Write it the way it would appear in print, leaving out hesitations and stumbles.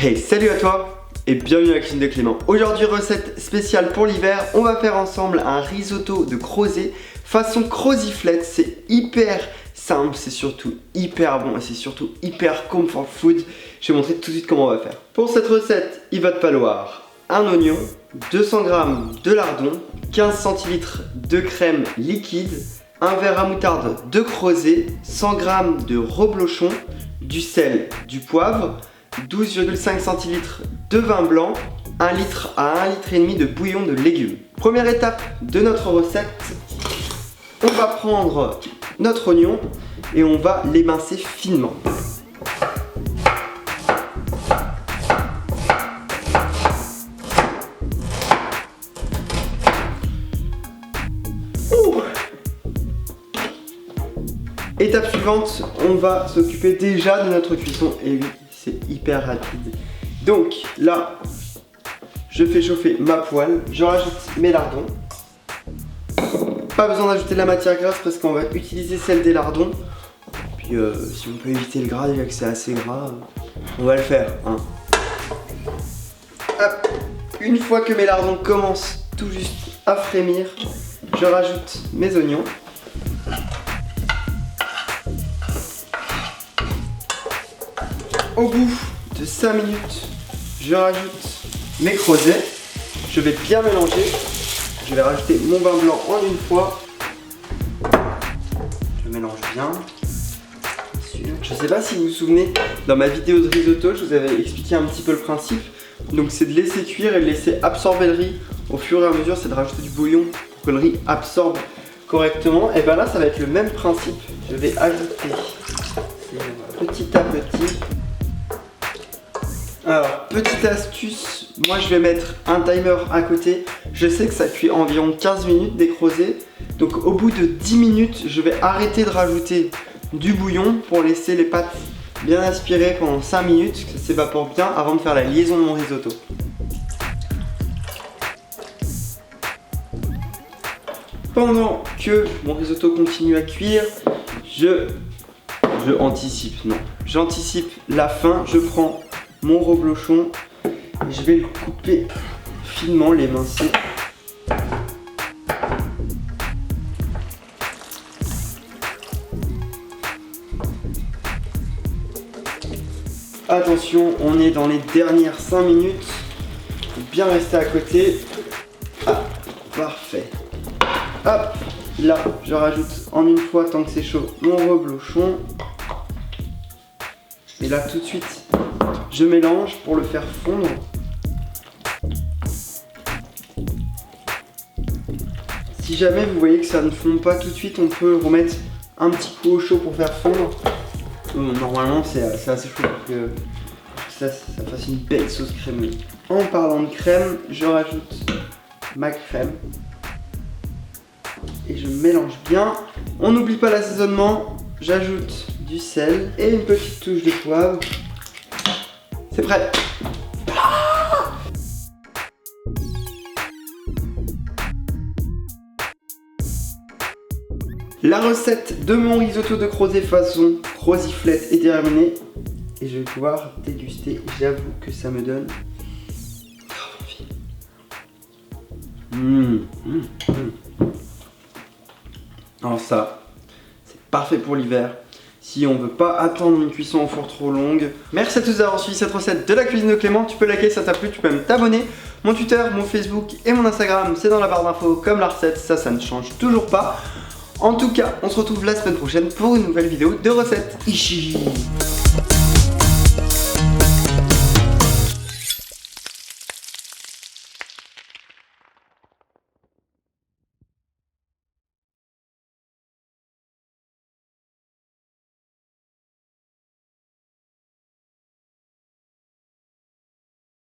Hey, salut à toi et bienvenue à la cuisine de Clément. Aujourd'hui, recette spéciale pour l'hiver, on va faire ensemble un risotto de crozet façon croziflette. C'est hyper simple, c'est surtout hyper bon et c'est surtout hyper comfort food. Je vais montrer tout de suite comment on va faire. Pour cette recette, il va te falloir un oignon, 200 g de lardon, 15 centilitres de crème liquide, un verre à moutarde de crozet, 100 g de reblochon, du sel, du poivre, 12,5 centilitres de vin blanc, 1 litre à 1,5 litre de bouillon de légumes. Première étape de notre recette, on va prendre notre oignon et on va l'émincer finement. Étape suivante, on va s'occuper déjà de notre cuisson. Et oui, c'est hyper rapide. Donc là, je fais chauffer ma poêle, je rajoute mes lardons. Pas besoin d'ajouter de la matière grasse parce qu'on va utiliser celle des lardons. Puis si on peut éviter le gras, déjà que c'est assez gras, on va le faire. Hein. Hop. Une fois que mes lardons commencent tout juste à frémir, je rajoute mes oignons. Au bout de 5 minutes, je rajoute mes creusets. Je vais bien mélanger. Je vais rajouter mon vin blanc en une fois. Je mélange bien. Je ne sais pas si vous vous souvenez, dans ma vidéo de risotto, je vous avais expliqué un petit peu le principe. Donc c'est de laisser cuire et de laisser absorber le riz. Au fur et à mesure, c'est de rajouter du bouillon pour que le riz absorbe correctement. Et bien là, ça va être le même principe. Je vais ajouter petit à petit. Alors, petite astuce, moi je vais mettre un timer à côté. Je sais que ça cuit environ 15 minutes des creusets. Donc au bout de 10 minutes, je vais arrêter de rajouter du bouillon pour laisser les pâtes bien aspirées pendant 5 minutes, que ça s'évapore bien avant de faire la liaison de mon risotto. Pendant que mon risotto continue à cuire, j'anticipe la fin, je prends mon reblochon et je vais le couper finement, l'émincer. Attention, on est dans les dernières 5 minutes. Faut bien rester à côté. Ah, parfait. Hop, là, je rajoute en une fois, tant que c'est chaud, mon reblochon. Et là, tout de suite, je mélange pour le faire fondre. Si jamais vous voyez que ça ne fond pas tout de suite, on peut remettre un petit coup au chaud pour faire fondre. Normalement, c'est assez chaud pour que ça fasse une belle sauce crémeuse. En parlant de crème, je rajoute ma crème. Et je mélange bien. On n'oublie pas l'assaisonnement. J'ajoute du sel et une petite touche de poivre. C'est prêt. La recette de mon risotto de crozet façon croziflette est terminée. Et je vais pouvoir déguster. J'avoue que ça me donne grave envie. Alors ça, c'est parfait pour l'hiver. Si on veut pas attendre une cuisson au four trop longue. Merci à tous d'avoir suivi cette recette de la cuisine de Clément. Tu peux liker si ça t'a plu, tu peux même t'abonner. Mon Twitter, mon Facebook et mon Instagram, c'est dans la barre d'infos comme la recette. Ça ne change toujours pas. En tout cas, on se retrouve la semaine prochaine pour une nouvelle vidéo de recette. Ichi.